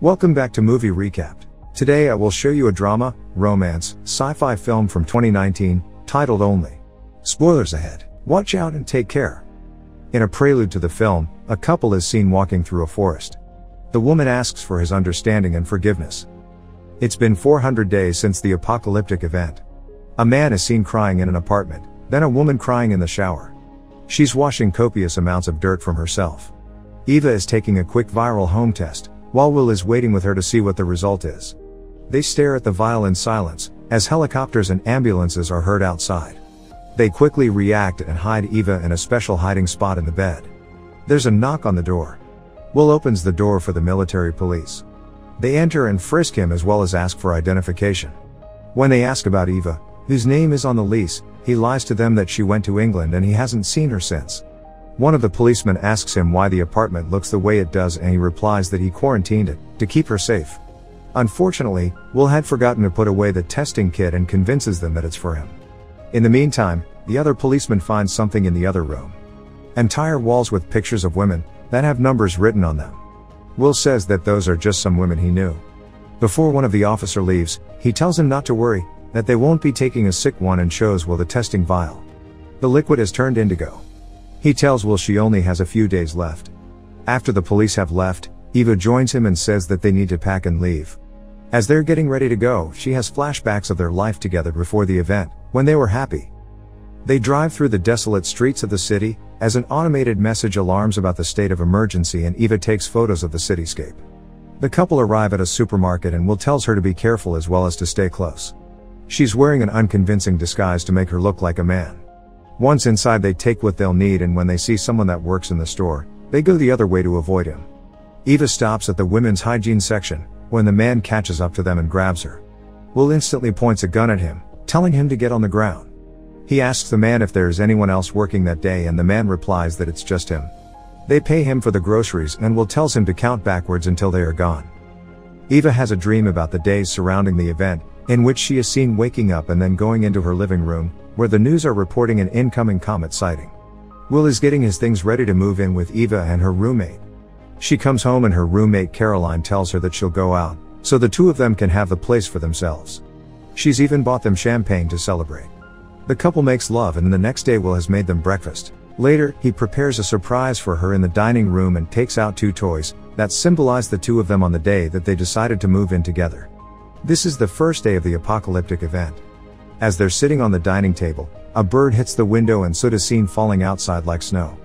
Welcome back to Movie Recapped. Today I will show you a drama, romance, sci-fi film from 2019, titled Only. Spoilers ahead. Watch out and take care. In a prelude to the film, a couple is seen walking through a forest. The woman asks for his understanding and forgiveness. It's been 400 days since the apocalyptic event. A man is seen crying in an apartment, then a woman crying in the shower. She's washing copious amounts of dirt from herself. Eva is taking a quick viral home test, while Will is waiting with her to see what the result is. They stare at the vial in silence, as helicopters and ambulances are heard outside. They quickly react and hide Eva in a special hiding spot in the bed. There's a knock on the door. Will opens the door for the military police. They enter and frisk him as well as ask for identification. When they ask about Eva, whose name is on the lease, he lies to them that she went to England and he hasn't seen her since. One of the policemen asks him why the apartment looks the way it does and he replies that he quarantined it, to keep her safe. Unfortunately, Will had forgotten to put away the testing kit and convinces them that it's for him. In the meantime, the other policeman finds something in the other room. Entire walls with pictures of women, that have numbers written on them. Will says that those are just some women he knew. Before one of the officer leaves, he tells him not to worry, that they won't be taking a sick one and shows Will the testing vial. The liquid has turned indigo. He tells Will she only has a few days left. After the police have left, Eva joins him and says that they need to pack and leave. As they're getting ready to go, she has flashbacks of their life together before the event, when they were happy. They drive through the desolate streets of the city, as an automated message alarms about the state of emergency and Eva takes photos of the cityscape. The couple arrive at a supermarket and Will tells her to be careful as well as to stay close. She's wearing an unconvincing disguise to make her look like a man. Once inside they take what they'll need and when they see someone that works in the store, they go the other way to avoid him. Eva stops at the women's hygiene section, when the man catches up to them and grabs her. Will instantly points a gun at him, telling him to get on the ground. He asks the man if there is anyone else working that day and the man replies that it's just him. They pay him for the groceries and Will tells him to count backwards until they are gone. Eva has a dream about the days surrounding the event, in which she is seen waking up and then going into her living room, where the news are reporting an incoming comet sighting. Will is getting his things ready to move in with Eva and her roommate. She comes home and her roommate Caroline tells her that she'll go out, so the two of them can have the place for themselves. She's even bought them champagne to celebrate. The couple makes love and the next day Will has made them breakfast. Later, he prepares a surprise for her in the dining room and takes out two toys, that symbolize the two of them on the day that they decided to move in together. This is the first day of the apocalyptic event. As they're sitting on the dining table, a bird hits the window and soot is seen falling outside like snow.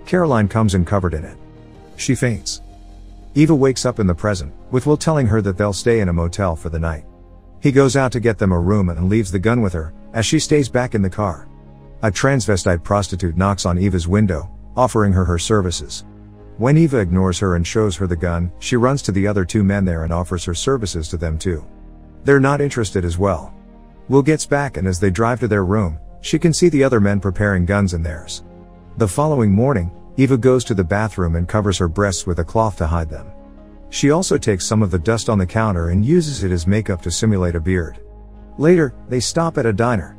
Caroline comes in covered in it. She faints. Eva wakes up in the present, with Will telling her that they'll stay in a motel for the night. He goes out to get them a room and leaves the gun with her, as she stays back in the car. A transvestite prostitute knocks on Eva's window, offering her her services. When Eva ignores her and shows her the gun, she runs to the other two men there and offers her services to them too. They're not interested as well. Will gets back and as they drive to their room, she can see the other men preparing guns in theirs. The following morning, Eva goes to the bathroom and covers her breasts with a cloth to hide them. She also takes some of the dust on the counter and uses it as makeup to simulate a beard. Later, they stop at a diner.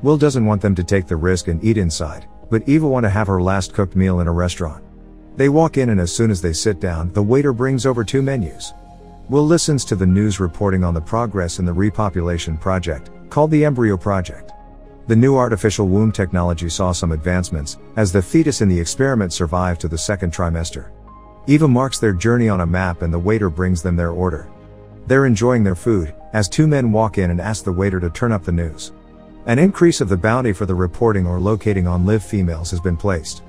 Will doesn't want them to take the risk and eat inside, but Eva wants to have her last cooked meal in a restaurant. They walk in and as soon as they sit down, the waiter brings over two menus. Will listens to the news reporting on the progress in the repopulation project, called the Embryo Project. The new artificial womb technology saw some advancements, as the fetus in the experiment survived to the second trimester. Eva marks their journey on a map and the waiter brings them their order. They're enjoying their food, as two men walk in and ask the waiter to turn up the news. An increase of the bounty for the reporting or locating on live females has been placed.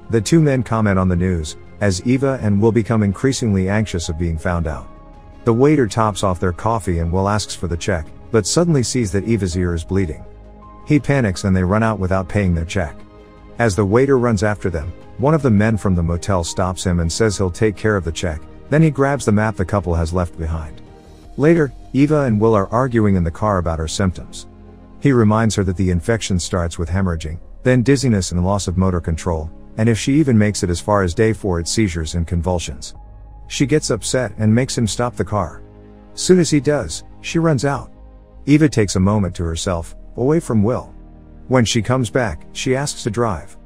The two men comment on the news, as Eva and Will become increasingly anxious of being found out. The waiter tops off their coffee and Will asks for the check, but suddenly sees that Eva's ear is bleeding. He panics and they run out without paying their check. As the waiter runs after them, one of the men from the motel stops him and says he'll take care of the check, then he grabs the map the couple has left behind. Later, Eva and Will are arguing in the car about her symptoms. He reminds her that the infection starts with hemorrhaging, then dizziness and loss of motor control, and if she even makes it as far as day 4 it's seizures and convulsions. She gets upset and makes him stop the car. Soon as he does, she runs out. Eva takes a moment to herself, away from Will. When she comes back, she asks to drive.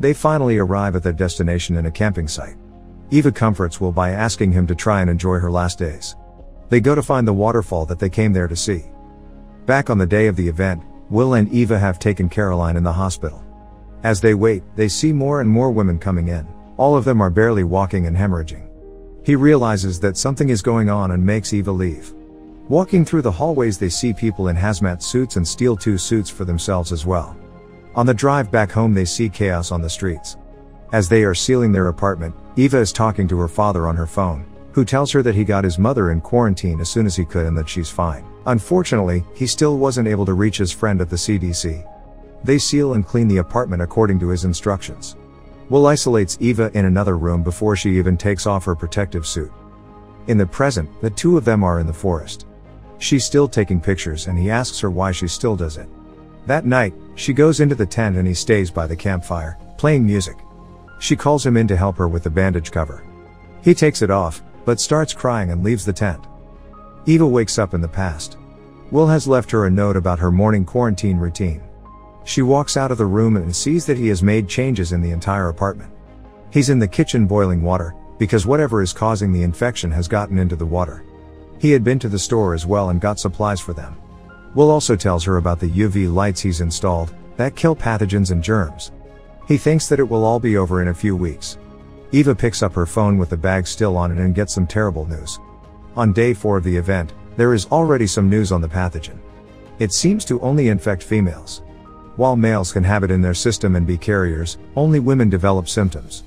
They finally arrive at their destination in a camping site. Eva comforts Will by asking him to try and enjoy her last days. They go to find the waterfall that they came there to see. Back on the day of the event, Will and Eva have taken Caroline in the hospital. As they wait, they see more and more women coming in. All of them are barely walking and hemorrhaging. He realizes that something is going on and makes Eva leave. Walking through the hallways, they see people in hazmat suits and steal 2 suits for themselves as well. On the drive back home, they see chaos on the streets. As they are sealing their apartment, Eva is talking to her father on her phone, who tells her that he got his mother in quarantine as soon as he could and that she's fine. Unfortunately, he still wasn't able to reach his friend at the CDC. They seal and clean the apartment according to his instructions. Will isolates Eva in another room before she even takes off her protective suit. In the present, the 2 of them are in the forest. She's still taking pictures and he asks her why she still does it. That night, she goes into the tent and he stays by the campfire, playing music. She calls him in to help her with the bandage cover. He takes it off, but starts crying and leaves the tent. Eva wakes up in the past. Will has left her a note about her morning quarantine routine. She walks out of the room and sees that he has made changes in the entire apartment. He's in the kitchen boiling water, because whatever is causing the infection has gotten into the water. He had been to the store as well and got supplies for them. Will also tells her about the UV lights he's installed, that kill pathogens and germs. He thinks that it will all be over in a few weeks. Eva picks up her phone with the bag still on it and gets some terrible news. On day 4 of the event, there is already some news on the pathogen. It seems to only infect females. While males can have it in their system and be carriers, only women develop symptoms.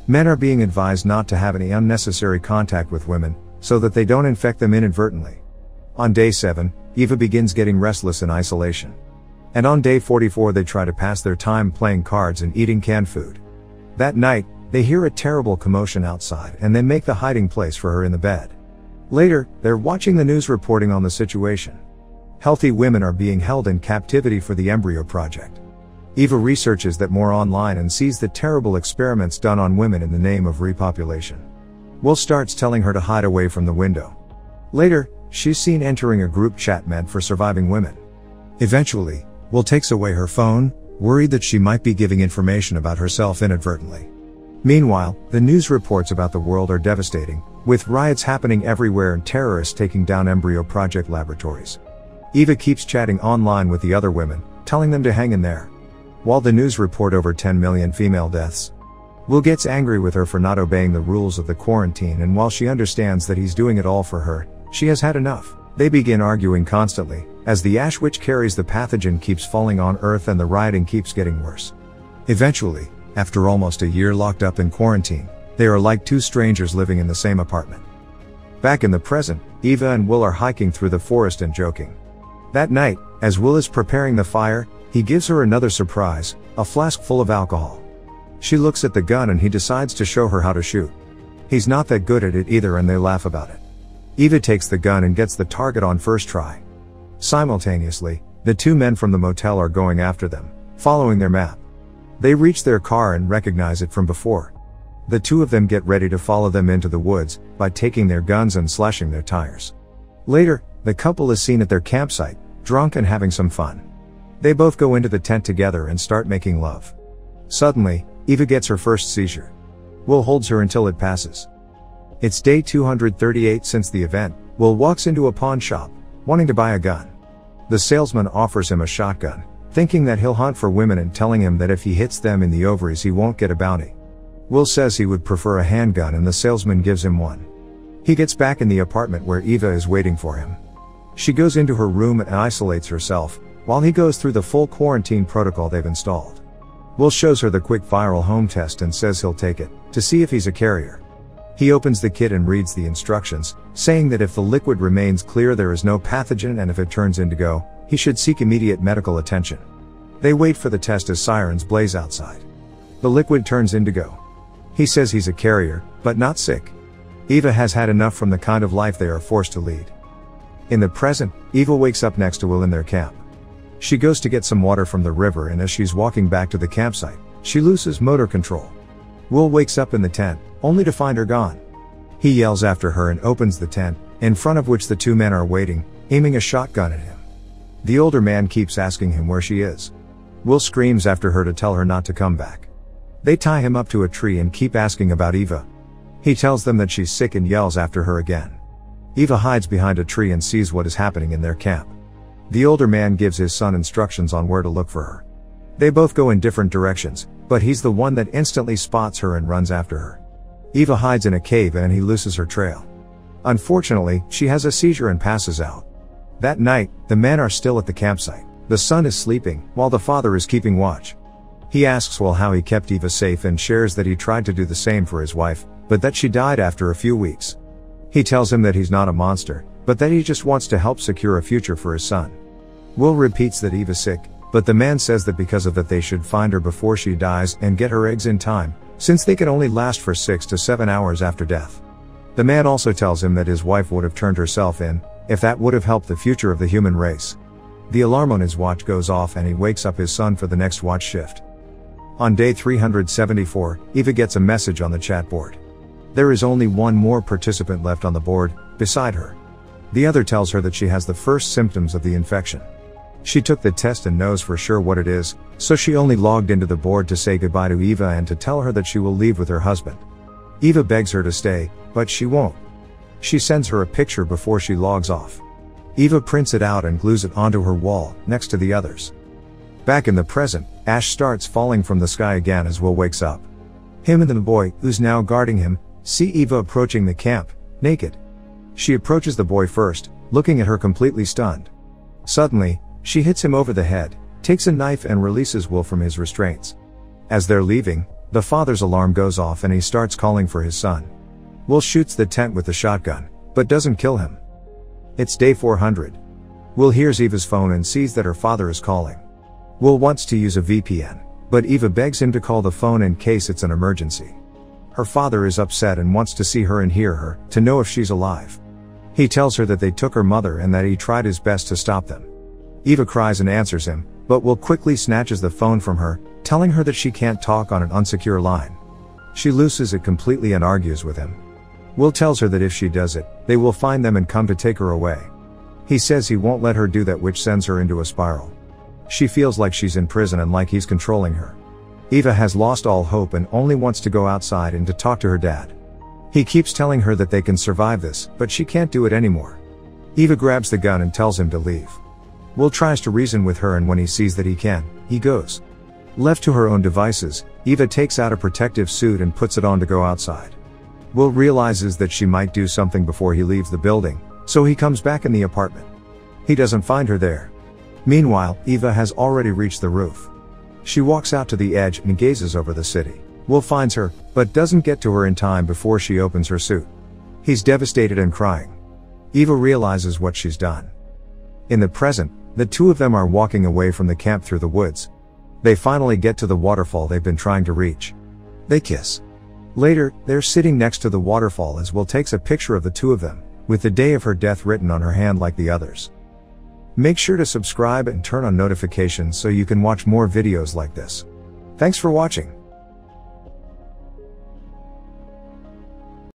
Men are being advised not to have any unnecessary contact with women, so that they don't infect them inadvertently. On day 7, Eva begins getting restless in isolation. And on day 44 they try to pass their time playing cards and eating canned food. That night, they hear a terrible commotion outside and they make the hiding place for her in the bed. Later, they're watching the news reporting on the situation. Healthy women are being held in captivity for the embryo project. Eva researches that more online and sees the terrible experiments done on women in the name of repopulation. Will starts telling her to hide away from the window. Later, she's seen entering a group chat meant for surviving women. Eventually, Will takes away her phone, worried that she might be giving information about herself inadvertently. Meanwhile, the news reports about the world are devastating, with riots happening everywhere and terrorists taking down embryo project laboratories. Eva keeps chatting online with the other women, telling them to hang in there. While the news report over 10 million female deaths, Will gets angry with her for not obeying the rules of the quarantine, and while she understands that he's doing it all for her, she has had enough. They begin arguing constantly, as the ash which carries the pathogen keeps falling on Earth and the rioting keeps getting worse. Eventually, after almost a year locked up in quarantine, they are like 2 strangers living in the same apartment. Back in the present, Eva and Will are hiking through the forest and joking. That night, as Will is preparing the fire, he gives her another surprise, a flask full of alcohol. She looks at the gun and he decides to show her how to shoot. He's not that good at it either and they laugh about it. Eva takes the gun and gets the target on first try. Simultaneously, the 2 men from the motel are going after them, following their map. They reach their car and recognize it from before. The 2 of them get ready to follow them into the woods, by taking their guns and slashing their tires. Later, the couple is seen at their campsite, drunk and having some fun. They both go into the tent together and start making love. Suddenly, Eva gets her first seizure. Will holds her until it passes. It's day 238 since the event. Will walks into a pawn shop, wanting to buy a gun. The salesman offers him a shotgun, thinking that he'll hunt for women and telling him that if he hits them in the ovaries he won't get a bounty. Will says he would prefer a handgun and the salesman gives him one. He gets back in the apartment where Eva is waiting for him. She goes into her room and isolates herself, while he goes through the full quarantine protocol they've installed. Will shows her the quick viral home test and says he'll take it, to see if he's a carrier. He opens the kit and reads the instructions, saying that if the liquid remains clear there is no pathogen and if it turns indigo, he should seek immediate medical attention. They wait for the test as sirens blaze outside. The liquid turns indigo. He says he's a carrier, but not sick. Eva has had enough from the kind of life they are forced to lead. In the present, Eva wakes up next to Will in their camp. She goes to get some water from the river and as she's walking back to the campsite, she loses motor control. Will wakes up in the tent, only to find her gone. He yells after her and opens the tent, in front of which the 2 men are waiting, aiming a shotgun at him. The older man keeps asking him where she is. Will screams after her to tell her not to come back. They tie him up to a tree and keep asking about Eva. He tells them that she's sick and yells after her again. Eva hides behind a tree and sees what is happening in their camp. The older man gives his son instructions on where to look for her. They both go in different directions, but he's the one that instantly spots her and runs after her. Eva hides in a cave and he loses her trail. Unfortunately, she has a seizure and passes out. That night, the men are still at the campsite. The son is sleeping, while the father is keeping watch. He asks Will how he kept Eva safe and shares that he tried to do the same for his wife, but that she died after a few weeks. He tells him that he's not a monster, but that he just wants to help secure a future for his son. Will repeats that Eva's sick, but the man says that because of that they should find her before she dies and get her eggs in time, since they can only last for 6 to 7 hours after death. The man also tells him that his wife would have turned herself in, if that would have helped the future of the human race. The alarm on his watch goes off and he wakes up his son for the next watch shift. On day 374, Eva gets a message on the chat board. There is only one more participant left on the board, beside her. The other tells her that she has the first symptoms of the infection. She took the test and knows for sure what it is, so she only logged into the board to say goodbye to Eva and to tell her that she will leave with her husband. Eva begs her to stay, but she won't. She sends her a picture before she logs off. Eva prints it out and glues it onto her wall, next to the others. Back in the present, ash starts falling from the sky again as Will wakes up. Him and the boy, who's now guarding him, see Eva approaching the camp, naked. She approaches the boy first, looking at her completely stunned. Suddenly, she hits him over the head, takes a knife and releases Will from his restraints. As they're leaving, the father's alarm goes off and he starts calling for his son. Will shoots the tent with the shotgun, but doesn't kill him. It's day 400. Will hears Eva's phone and sees that her father is calling. Will wants to use a VPN, but Eva begs him to call the phone in case it's an emergency. Her father is upset and wants to see her and hear her, to know if she's alive. He tells her that they took her mother and that he tried his best to stop them. Eva cries and answers him, but Will quickly snatches the phone from her, telling her that she can't talk on an unsecure line. She loses it completely and argues with him. Will tells her that if she does it, they will find them and come to take her away. He says he won't let her do that, which sends her into a spiral. She feels like she's in prison and like he's controlling her. Eva has lost all hope and only wants to go outside and to talk to her dad. He keeps telling her that they can survive this, but she can't do it anymore. Eva grabs the gun and tells him to leave. Will tries to reason with her and when he sees that he can, he goes. Left to her own devices, Eva takes out a protective suit and puts it on to go outside. Will realizes that she might do something before he leaves the building, so he comes back in the apartment. He doesn't find her there. Meanwhile, Eva has already reached the roof. She walks out to the edge and gazes over the city. Will finds her, but doesn't get to her in time before she opens her suit. He's devastated and crying. Eva realizes what she's done. In the present, the two of them are walking away from the camp through the woods. They finally get to the waterfall they've been trying to reach. They kiss. Later, they're sitting next to the waterfall as Will takes a picture of the two of them, with the day of her death written on her hand like the others. Make sure to subscribe and turn on notifications so you can watch more videos like this. Thanks for watching.